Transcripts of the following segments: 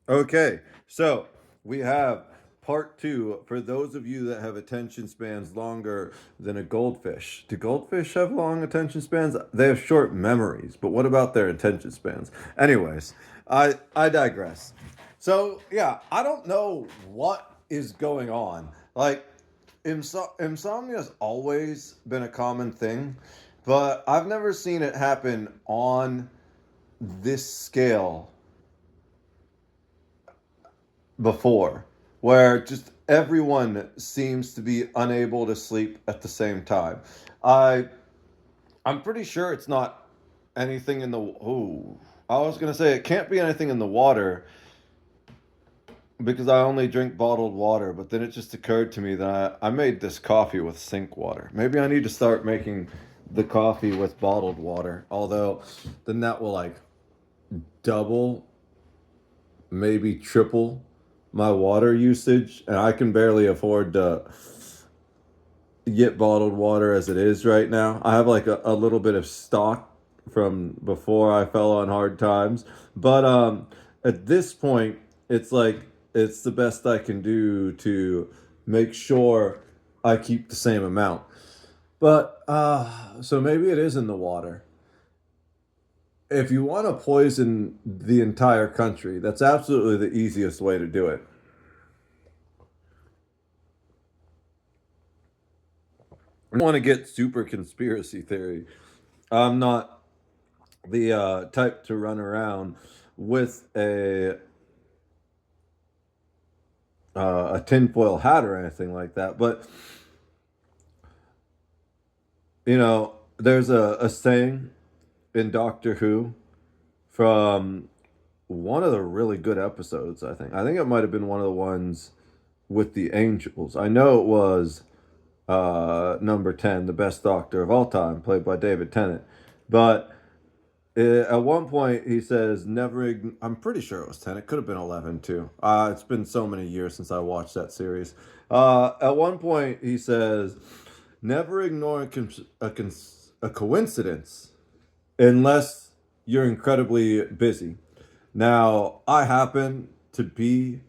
Okay, so we have part two for those of you that have attention spans longer than a goldfish. Do goldfish have long attention spans? They have short memories, but what about their attention spans? Anyways, I digress. So yeah, I don't know what is going on. Like insomnia has always been a common thing, but I've never seen it happen on this scale before, where just everyone seems to be unable to sleep at the same time. I I'm pretty sure it's not anything in the oh I was gonna say it can't be anything in the water because I only drink bottled water, but then it just occurred to me that I made this coffee with sink water. Maybe I need to start making the coffee with bottled water. Although then that will like double, maybe triple my water usage, and I can barely afford to get bottled water as it is right now. I have like a little bit of stock from before I fell on hard times, but at this point, it's like it's the best I can do to make sure I keep the same amount. But so maybe it is in the water. If you want to poison the entire country, that's absolutely the easiest way to do it. I don't want to get super conspiracy theory. I'm not the type to run around with a tinfoil hat or anything like that. But there's a saying in Doctor Who from one of the really good episodes. I think it might have been one of the ones with the angels. I know it was number 10, the best Doctor of all time, played by David Tennant. But at one point, he says, I'm pretty sure it was 10. It could have been 11 too. It's been so many years since I watched that series. At one point, he says, never ignore a coincidence unless you're incredibly busy. Now, I happen to be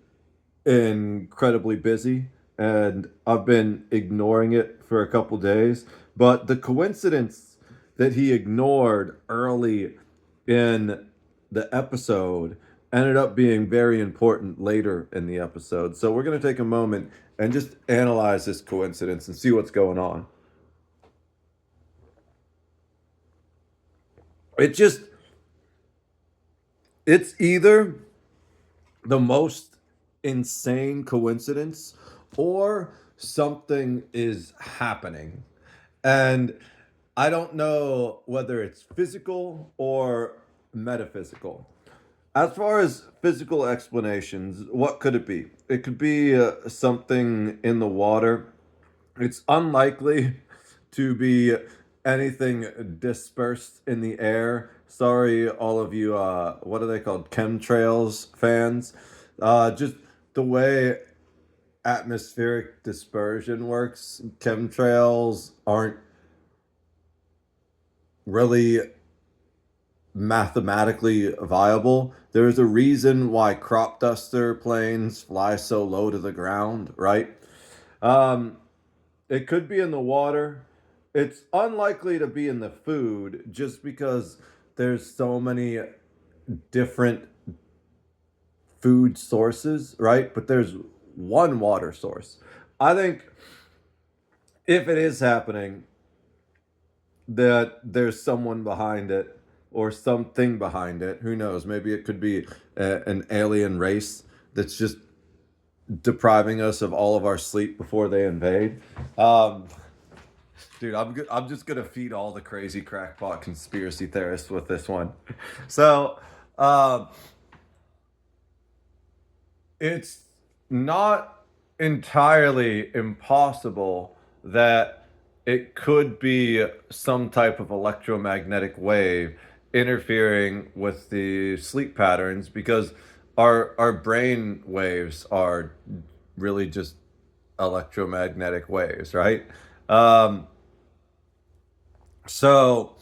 incredibly busy and I've been ignoring it for a couple days. But the coincidence that he ignored early in the episode ended up being very important later in the episode. So we're going to take a moment and just analyze this coincidence and see what's going on. It just, it's either the most insane coincidence or something is happening. And I don't know whether it's physical or metaphysical. As far as physical explanations, what could it be? It could be something in the water. It's unlikely to be anything dispersed in the air. Sorry, all of you, what are they called? Chemtrails fans. Just the way atmospheric dispersion works, chemtrails aren't really mathematically viable. There's a reason why crop duster planes fly so low to the ground, right? Um, it could be in the water. It's unlikely to be in the food just because there's so many different food sources, right? But there's one water source. I think if it is happening, that there's someone behind it or something behind it. Who knows? Maybe it could be an alien race that's just depriving us of all of our sleep before they invade. Um, Dude, I'm just gonna feed all the crazy crackpot conspiracy theorists with this one. So, um, it's not entirely impossible that it could be some type of electromagnetic wave interfering with the sleep patterns because our brain waves are really just electromagnetic waves, right? Um, so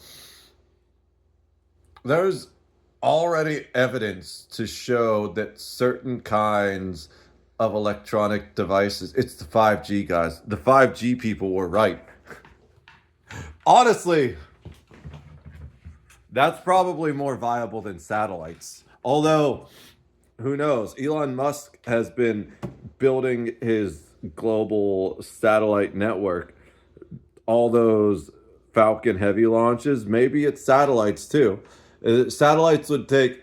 there's already evidence to show that certain kinds of electronic devices, it's the 5G guys, the 5G people were right. Honestly, that's probably more viable than satellites. Although, who knows? Elon Musk has been building his global satellite network, all those Falcon Heavy launches. Maybe it's satellites too. Satellites would take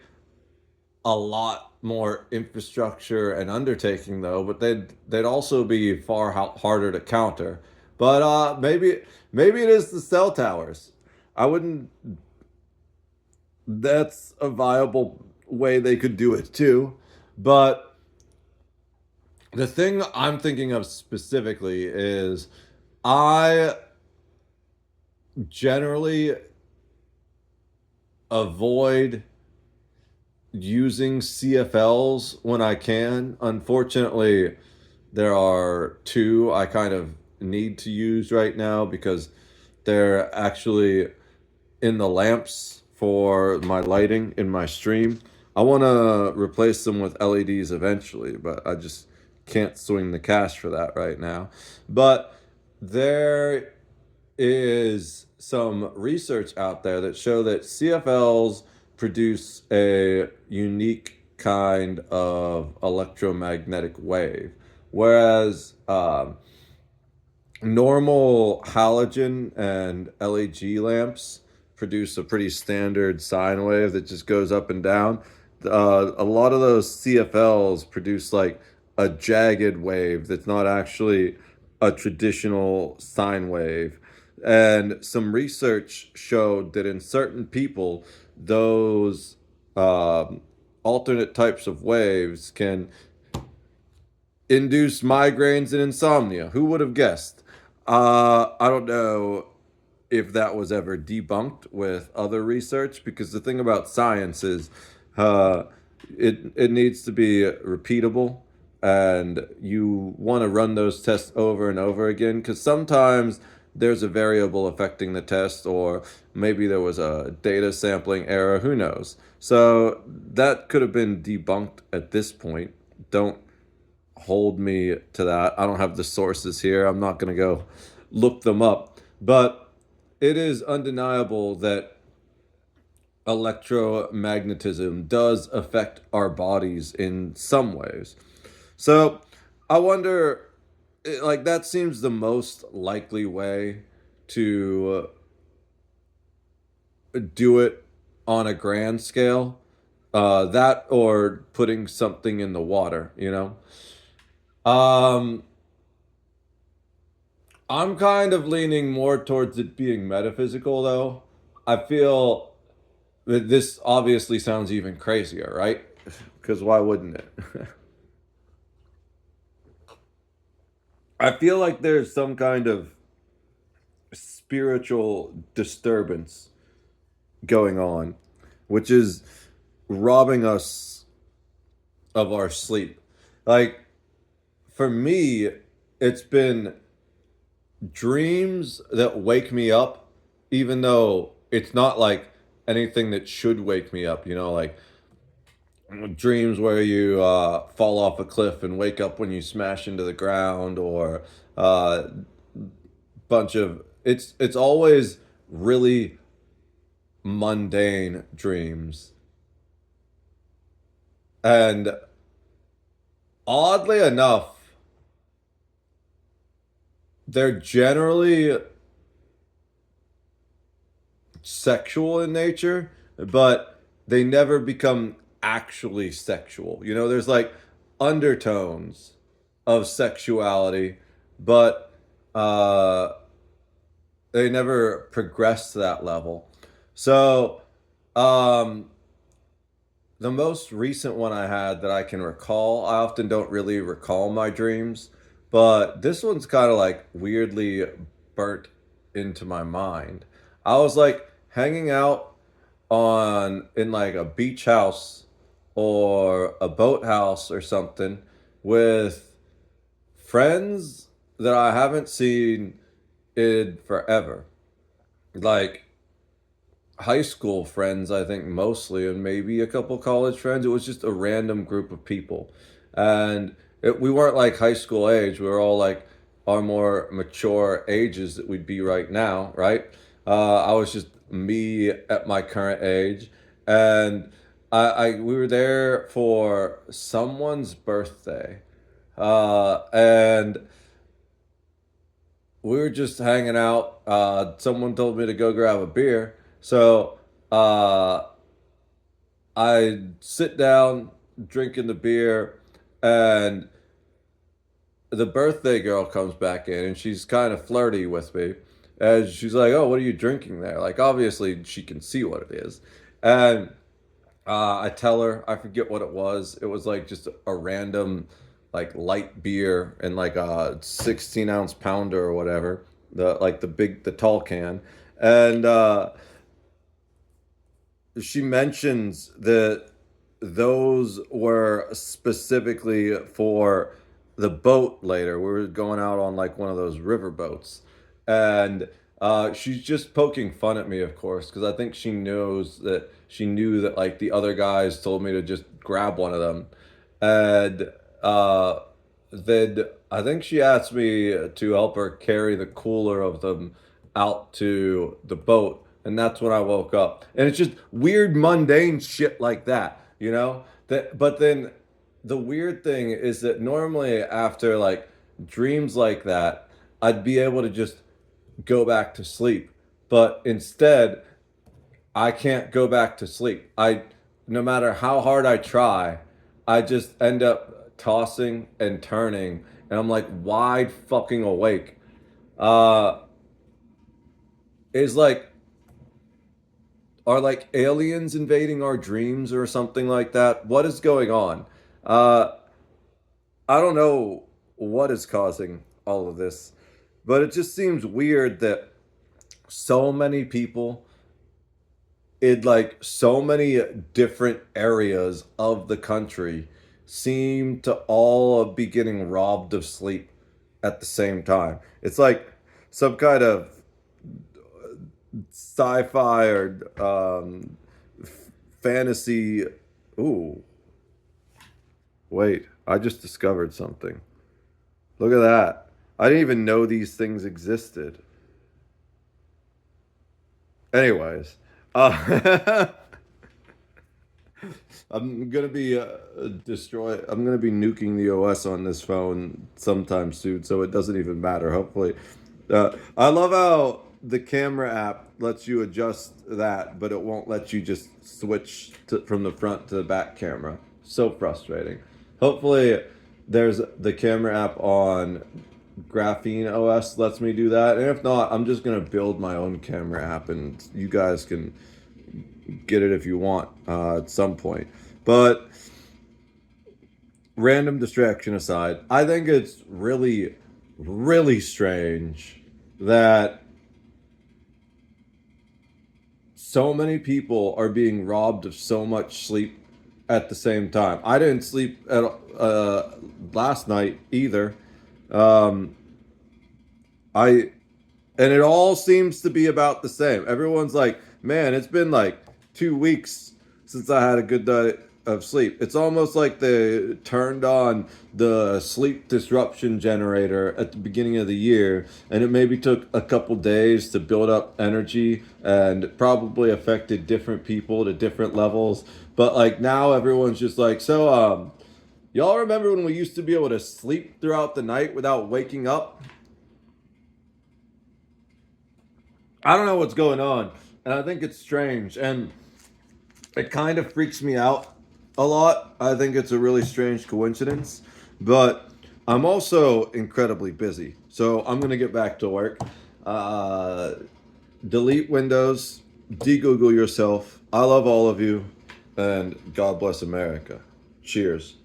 a lot more infrastructure and undertaking though, but they'd also be far harder to counter. But maybe it is the cell towers. I wouldn't. That's a viable way they could do it too. But the thing I'm thinking of specifically is I generally avoid using CFLs when I can. Unfortunately, there are two I kind of need to use right now because they're actually in the lamps for my lighting in my stream. I want to replace them with LEDs eventually, but I just can't swing the cash for that right now. But there is some research out there that show that CFLs produce a unique kind of electromagnetic wave, whereas normal halogen and LED lamps produce a pretty standard sine wave that just goes up and down. A lot of those CFLs produce like a jagged wave that's not actually a traditional sine wave. And some research showed that in certain people, those alternate types of waves can induce migraines and insomnia. Who would have guessed? I don't know if that was ever debunked with other research because the thing about science is uh, it needs to be repeatable and you want to run those tests over and over again because sometimes there's a variable affecting the test or maybe there was a data sampling error, who knows. So that could have been debunked at this point. Don't hold me to that. I don't have the sources here. I'm not going to go look them up. But it is undeniable that electromagnetism does affect our bodies in some ways. So I wonder, like, that seems the most likely way to do it on a grand scale. That or putting something in the water, you know? Um, I'm kind of leaning more towards it being metaphysical, though. I feel that this obviously sounds even crazier, right? Because why wouldn't it? I feel like there's some kind of spiritual disturbance going on, which is robbing us of our sleep. Like, for me, it's been dreams that wake me up, even though it's not like anything that should wake me up, you know, like dreams where you fall off a cliff and wake up when you smash into the ground or uh, bunch of it's always really mundane dreams. And oddly enough, they're generally sexual in nature, but they never become actually sexual. You know, there's like undertones of sexuality, but uh, they never progress to that level. So, um, the most recent one I had that I can recall, I often don't really recall my dreams, but this one's kind of like weirdly burnt into my mind. I was like hanging out on in like a beach house or a boathouse or something with friends that I haven't seen in forever. Like high school friends, I think mostly, and maybe a couple college friends. It was just a random group of people. And we weren't like high school age. We were all like our more mature ages that we'd be right now, right? I was just me at my current age. And we were there for someone's birthday. And we were just hanging out. Someone told me to go grab a beer. So uh, I sit down, drinking the beer, and the birthday girl comes back in, and she's kind of flirty with me. And she's like, "Oh, what are you drinking there?" Like, obviously, she can see what it is. And I tell her, I forget what it was. It was like just a random, like light beer and like a 16-ounce pounder or whatever. The tall can. And she mentions that those were specifically for the boat later. We were going out on like one of those river boats. And she's just poking fun at me, of course, because I think she knew that like the other guys told me to just grab one of them. And uh, then I think she asked me to help her carry the cooler of them out to the boat, and that's when I woke up. And it's just weird, mundane shit like that, you know. But then the weird thing is that normally after like dreams like that, I'd be able to just go back to sleep. But instead, I can't go back to sleep. No matter how hard I try, I just end up tossing and turning, and I'm like wide fucking awake. Uh, is like are like aliens invading our dreams or something like that? What is going on? Uh, I don't know what is causing all of this, but it just seems weird that so many people in like so many different areas of the country seem to all be getting robbed of sleep at the same time. It's like some kind of sci-fi or fantasy. Ooh, wait! I just discovered something. Look at that! I didn't even know these things existed. Anyways, uh, I'm gonna be I'm gonna be nuking the OS on this phone sometime soon, so it doesn't even matter. Hopefully, I love how the camera app lets you adjust that, but it won't let you just from the front to the back camera. So frustrating. Hopefully, there's the camera app on Graphene OS lets me do that, and if not, I'm just gonna build my own camera app, and you guys can get it if you want at some point. But random distraction aside, I think it's really, really strange that so many people are being robbed of so much sleep at the same time. I didn't sleep at last night either. Um, I and it all seems to be about the same. Everyone's like, man, it's been like 2 weeks since I had a good night of sleep. It's almost like they turned on the sleep disruption generator at the beginning of the year, and it maybe took a couple days to build up energy and probably affected different people to different levels. But like now, everyone's just like, so, y'all remember when we used to be able to sleep throughout the night without waking up? I don't know what's going on, and I think it's strange, and it kind of freaks me out a lot. I think it's a really strange coincidence, but I'm also incredibly busy, so I'm gonna get back to work. Uh, Delete Windows, de-Google yourself. I love all of you, and God bless America. Cheers.